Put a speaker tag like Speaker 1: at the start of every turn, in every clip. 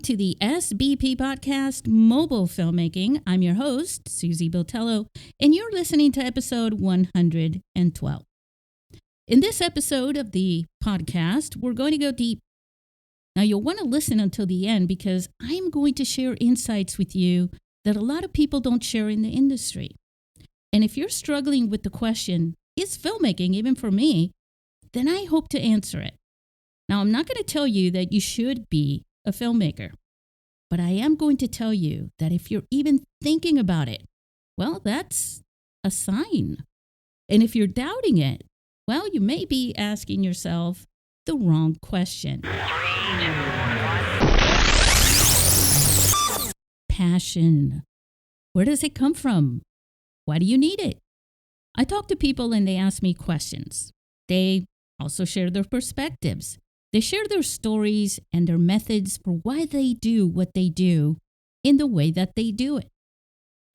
Speaker 1: to the SBP Podcast Mobile Filmmaking. I'm your host, Susy Botello, and you're listening to episode 112. In this episode of the podcast, we're going to go deep. Now, you'll want to listen until the end because I'm going to share insights with you that a lot of people don't share in the industry. And if you're struggling with the question, is filmmaking even for me? Then I hope to answer it. Now, I'm not going to tell you that you should be a filmmaker, but I am going to tell you that if you're even thinking about it, well, that's a sign. And if you're doubting it, well, you may be asking yourself the wrong question. Passion. Where does it come from? Why do you need it? I talk to people and they ask me questions. They also share their perspectives. They share their stories and their methods for why they do what they do in the way that they do it.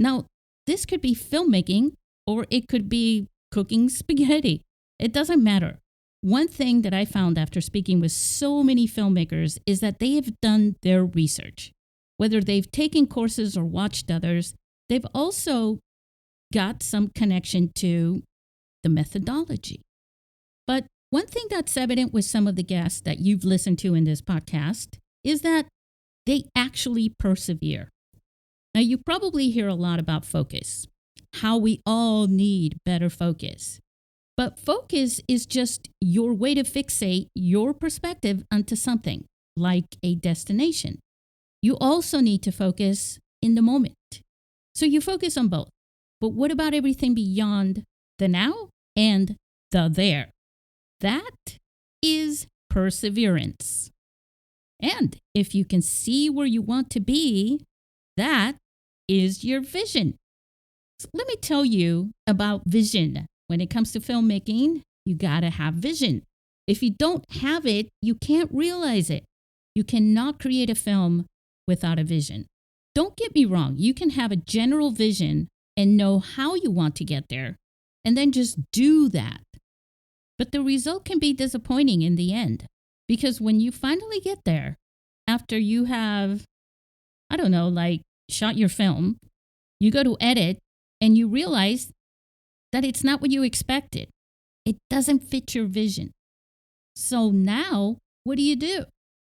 Speaker 1: Now, this could be filmmaking or it could be cooking spaghetti. It doesn't matter. One thing that I found after speaking with so many filmmakers is that they have done their research. Whether they've taken courses or watched others, they've also got some connection to the methodology. But one thing that's evident with some of the guests that you've listened to in this podcast is that they actually persevere. Now, you probably hear a lot about focus, how we all need better focus. But focus is just your way to fixate your perspective onto something, like a destination. You also need to focus in the moment. So you focus on both. But what about everything beyond the now and the there? That is perseverance. And if you can see where you want to be, that is your vision. So let me tell you about vision. When it comes to filmmaking, you gotta have vision. If you don't have it, you can't realize it. You cannot create a film without a vision. Don't get me wrong. You can have a general vision and know how you want to get there, and then just do that. But the result can be disappointing in the end, because when you finally get there, after you have, shot your film, you go to edit and you realize that it's not what you expected. It doesn't fit your vision. So now, what do?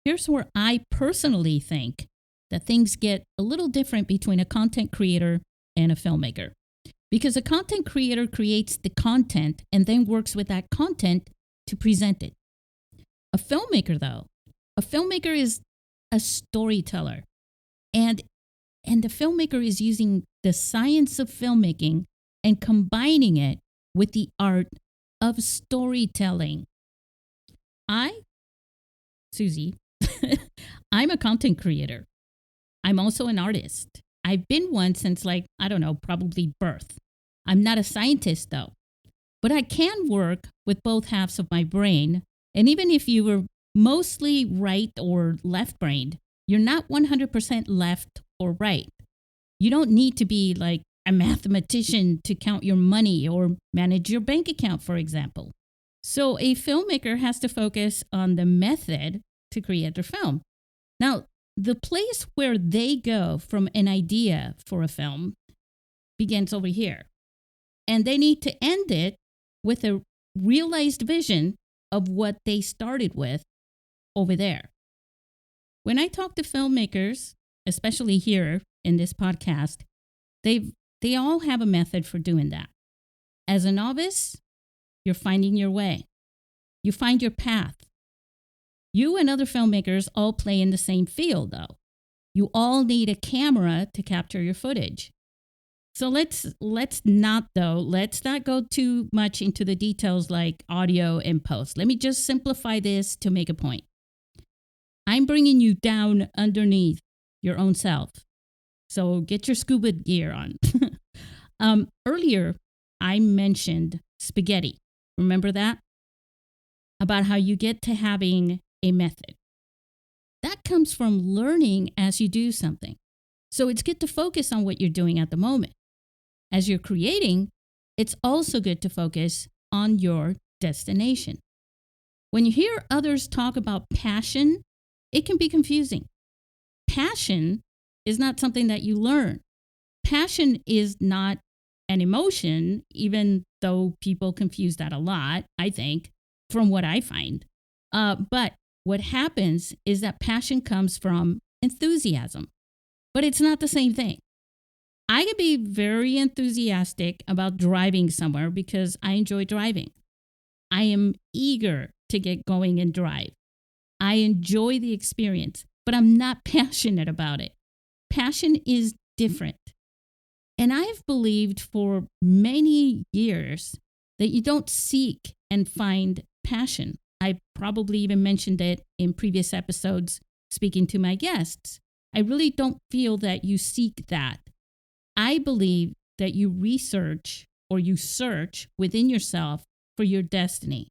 Speaker 1: Here's where I personally think that things get a little different between a content creator and a filmmaker. Because a content creator creates the content and then works with that content to present it. A filmmaker is a storyteller. And the filmmaker is using the science of filmmaking and combining it with the art of storytelling. Susy, I'm a content creator. I'm also an artist. I've been one since probably birth. I'm not a scientist though, but I can work with both halves of my brain. And even if you were mostly right or left-brained, you're not 100% left or right. You don't need to be like a mathematician to count your money or manage your bank account, for example. So a filmmaker has to focus on the method to create their film. Now, the place where they go from an idea for a film begins over here. And they need to end it with a realized vision of what they started with over there. When I talk to filmmakers, especially here in this podcast, they all have a method for doing that. As a novice, you're finding your way. You find your path. You and other filmmakers all play in the same field, though. You all need a camera to capture your footage. So let's not go too much into the details like audio and post. Let me just simplify this to make a point. I'm bringing you down underneath your own self. So get your scuba gear on. Earlier, I mentioned spaghetti. Remember that? About how you get to having a method. That comes from learning as you do something. So it's good to focus on what you're doing at the moment. As you're creating, it's also good to focus on your destination. When you hear others talk about passion, it can be confusing. passion is not something that you learn. Passion is not an emotion, even though people confuse that a lot, I think, from what I find. But what happens is that passion comes from enthusiasm, but it's not the same thing. I can be very enthusiastic about driving somewhere because I enjoy driving. I am eager to get going and drive. I enjoy the experience, but I'm not passionate about it. Passion is different. And I've believed for many years that you don't seek and find passion. I probably even mentioned it in previous episodes speaking to my guests. I really don't feel that you seek that. I believe that you research or you search within yourself for your destiny,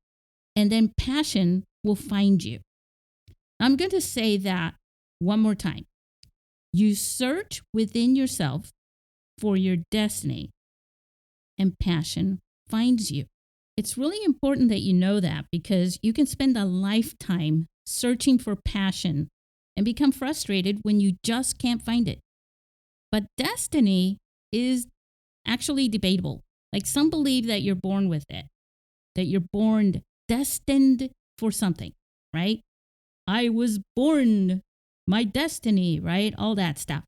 Speaker 1: and then passion will find you. I'm going to say that one more time. You search within yourself for your destiny, and passion finds you. It's really important that you know that, because you can spend a lifetime searching for passion and become frustrated when you just can't find it. But destiny is actually debatable. Like, some believe that you're born with it, that you're born destined for something, right? I was born, my destiny, right? All that stuff.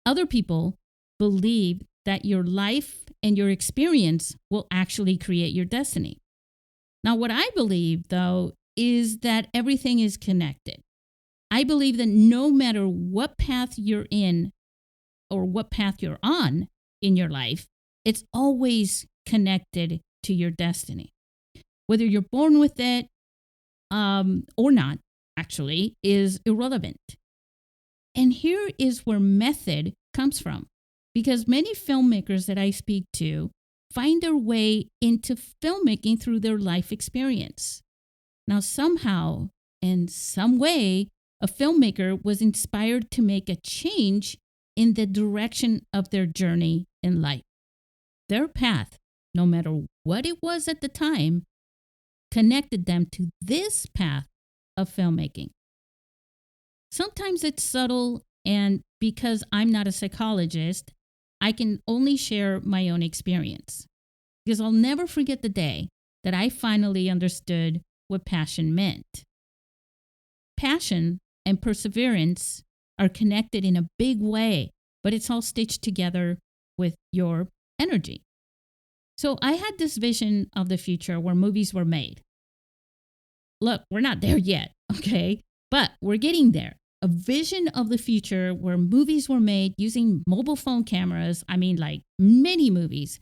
Speaker 1: Other people believe that your life and your experience will actually create your destiny. Now, what I believe, though, is that everything is connected. I believe that no matter what path you're in or what path you're on in your life, it's always connected to your destiny. Whether you're born with it or not, actually, is irrelevant. And here is where method comes from, because many filmmakers that I speak to find their way into filmmaking through their life experience. Now, somehow, in some way, a filmmaker was inspired to make a change in the direction of their journey in life. Their path, no matter what it was at the time, connected them to this path of filmmaking. Sometimes it's subtle, and because I'm not a psychologist, I can only share my own experience. Because I'll never forget the day that I finally understood what passion meant. Passion and perseverance are connected in a big way, but it's all stitched together with your energy. So I had this vision of the future where movies were made. Look, we're not there yet, okay? But we're getting there. A vision of the future where movies were made using mobile phone cameras. I mean, like many movies.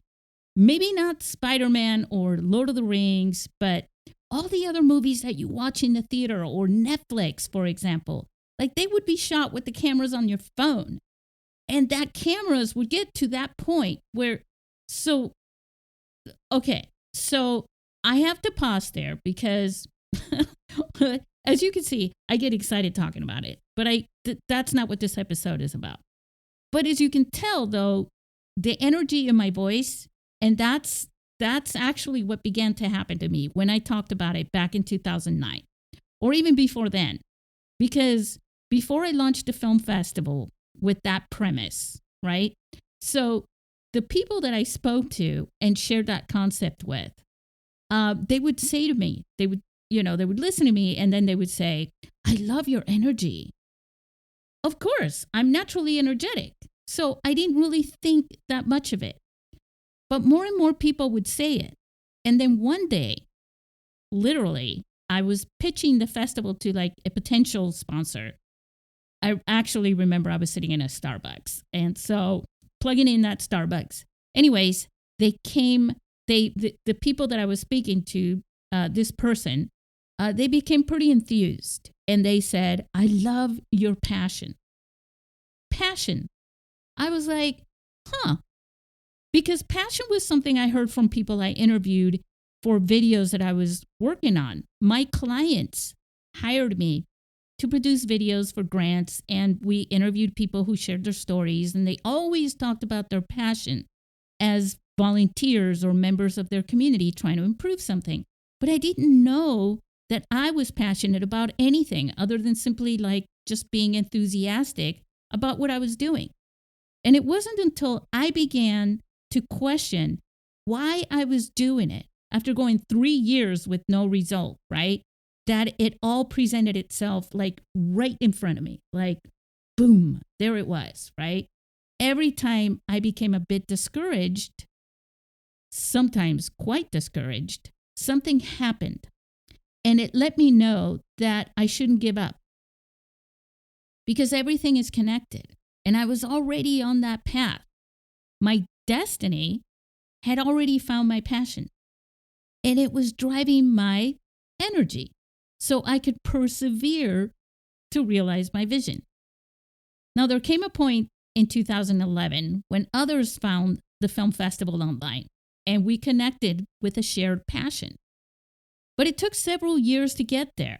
Speaker 1: Maybe not Spider-Man or Lord of the Rings, but all the other movies that you watch in the theater or Netflix, for example. Like, they would be shot with the cameras on your phone. And that cameras would get to that point where, so I have to pause there because as you can see, I get excited talking about it, but that's not what this episode is about. But as you can tell, though, the energy in my voice, and that's actually what began to happen to me when I talked about it back in 2009, or even before then, because before I launched the film festival with that premise, right? So the people that I spoke to and shared that concept with, they would say to me, they would listen to me, and then they would say, I love your energy. Of course, I'm naturally energetic, so I didn't really think that much of it. But more and more people would say it. And then one day, literally, I was pitching the festival to like a potential sponsor. I actually remember I was sitting in a Starbucks. And so plugging in that Starbucks. Anyways, they came, the people that I was speaking to, this person, they became pretty enthused. And they said, I love your passion. Passion. I was like, because passion was something I heard from people I interviewed for videos that I was working on. My clients hired me to produce videos for grants, and we interviewed people who shared their stories, and they always talked about their passion as volunteers or members of their community trying to improve something. But I didn't know that I was passionate about anything other than simply like just being enthusiastic about what I was doing. And it wasn't until I began to question why I was doing it after going 3 years with no result, right? That it all presented itself like right in front of me, like boom, there it was, right? Every time I became a bit discouraged, sometimes quite discouraged, something happened. And it let me know that I shouldn't give up because everything is connected. And I was already on that path. My destiny had already found my passion, and it was driving my energy so I could persevere to realize my vision. Now, there came a point in 2011 when others found the film festival online, and we connected with a shared passion. But it took several years to get there.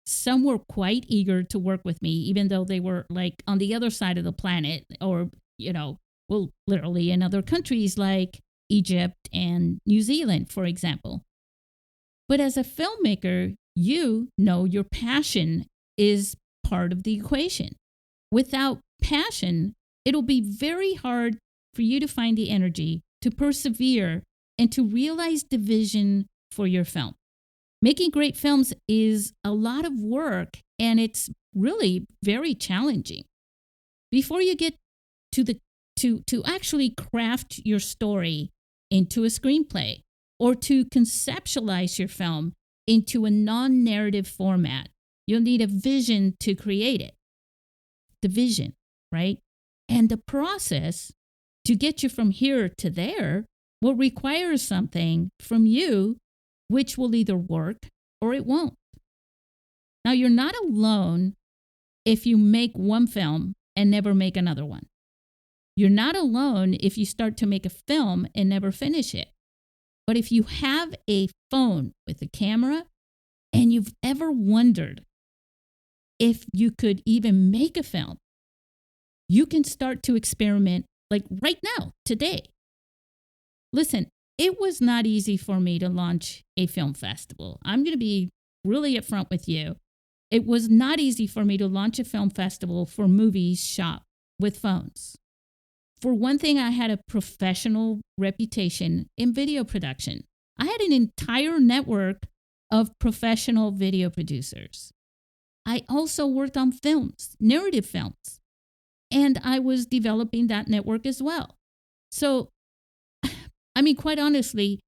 Speaker 1: Some were quite eager to work with me, even though they were like on the other side of the planet or, literally in other countries like Egypt and New Zealand, for example. But as a filmmaker, you know your passion is part of the equation. Without passion, it'll be very hard for you to find the energy to persevere and to realize the vision for your film. Making great films is a lot of work, and it's really very challenging. Before you get to actually craft your story into a screenplay or to conceptualize your film into a non-narrative format, you'll need a vision to create it. The vision, right? And the process to get you from here to there will require something from you which will either work or it won't. Now, you're not alone if you make one film and never make another one. You're not alone if you start to make a film and never finish it. But if you have a phone with a camera and you've ever wondered if you could even make a film, you can start to experiment like right now, today. Listen, it was not easy for me to launch a film festival. I'm going to be really upfront with you. It was not easy for me to launch a film festival for movies shot with phones. For one thing, I had a professional reputation in video production. I had an entire network of professional video producers. I also worked on films, narrative films, and I was developing that network as well. So, quite honestly,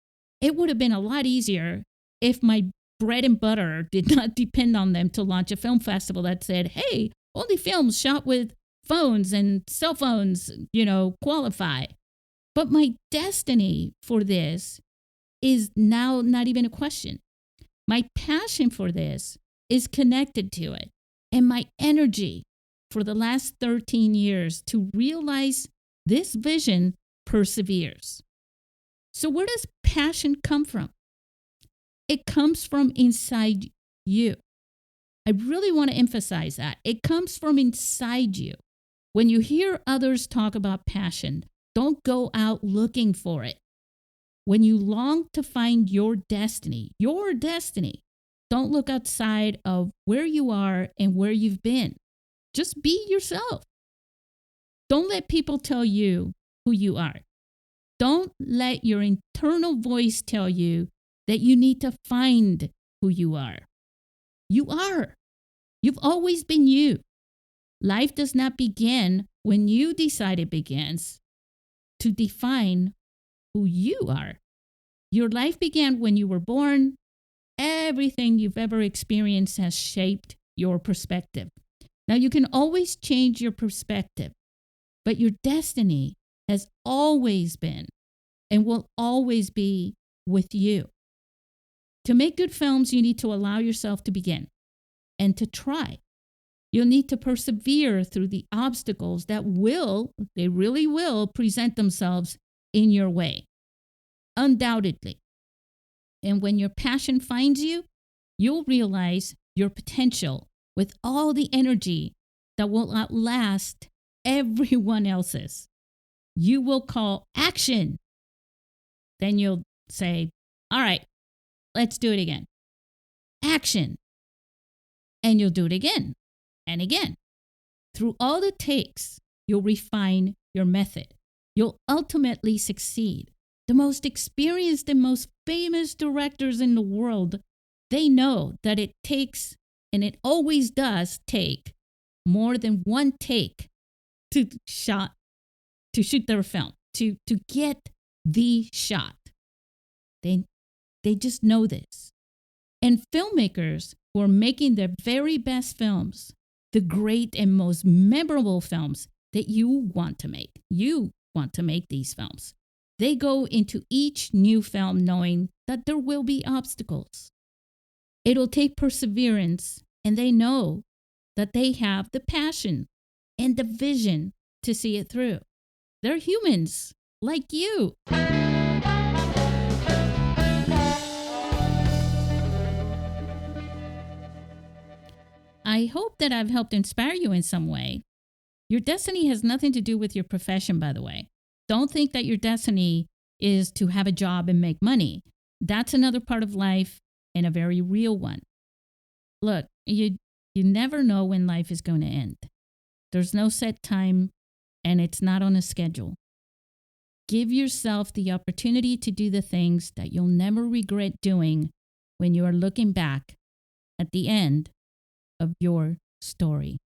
Speaker 1: it would have been a lot easier if my bread and butter did not depend on them to launch a film festival that said, hey, only films shot with phones and cell phones, qualify. But my destiny for this is now not even a question. My passion for this is connected to it. And my energy for the last 13 years to realize this vision perseveres. So where does passion come from? It comes from inside you. I really want to emphasize that. It comes from inside you. When you hear others talk about passion, don't go out looking for it. When you long to find your destiny, don't look outside of where you are and where you've been. Just be yourself. Don't let people tell you who you are. Don't let your internal voice tell you that you need to find who you are. You are. You've always been you. Life does not begin when you decide it begins to define who you are. Your life began when you were born. Everything you've ever experienced has shaped your perspective. Now, you can always change your perspective, but your destiny has always been and will always be with you. To make good films, you need to allow yourself to begin and to try. You'll need to persevere through the obstacles that they really will present themselves in your way. Undoubtedly. And when your passion finds you, you'll realize your potential with all the energy that will outlast everyone else's. You will call action. Then you'll say, all right, let's do it again. Action. And you'll do it again. and again. Through all the takes, you'll refine your method. You'll ultimately succeed. The most experienced and most famous directors in the world, they know that it takes, and it always does take, more than one take to shoot their film, to get the shot. They just know this. And filmmakers who are making their very best films, the great and most memorable films that you want to make these films. They go into each new film knowing that there will be obstacles. It'll take perseverance, and they know that they have the passion and the vision to see it through. They're humans like you. I hope that I've helped inspire you in some way. Your destiny has nothing to do with your profession, by the way. Don't think that your destiny is to have a job and make money. That's another part of life and a very real one. Look, you never know when life is going to end. There's no set time, and it's not on a schedule. Give yourself the opportunity to do the things that you'll never regret doing when you are looking back at the end of your story.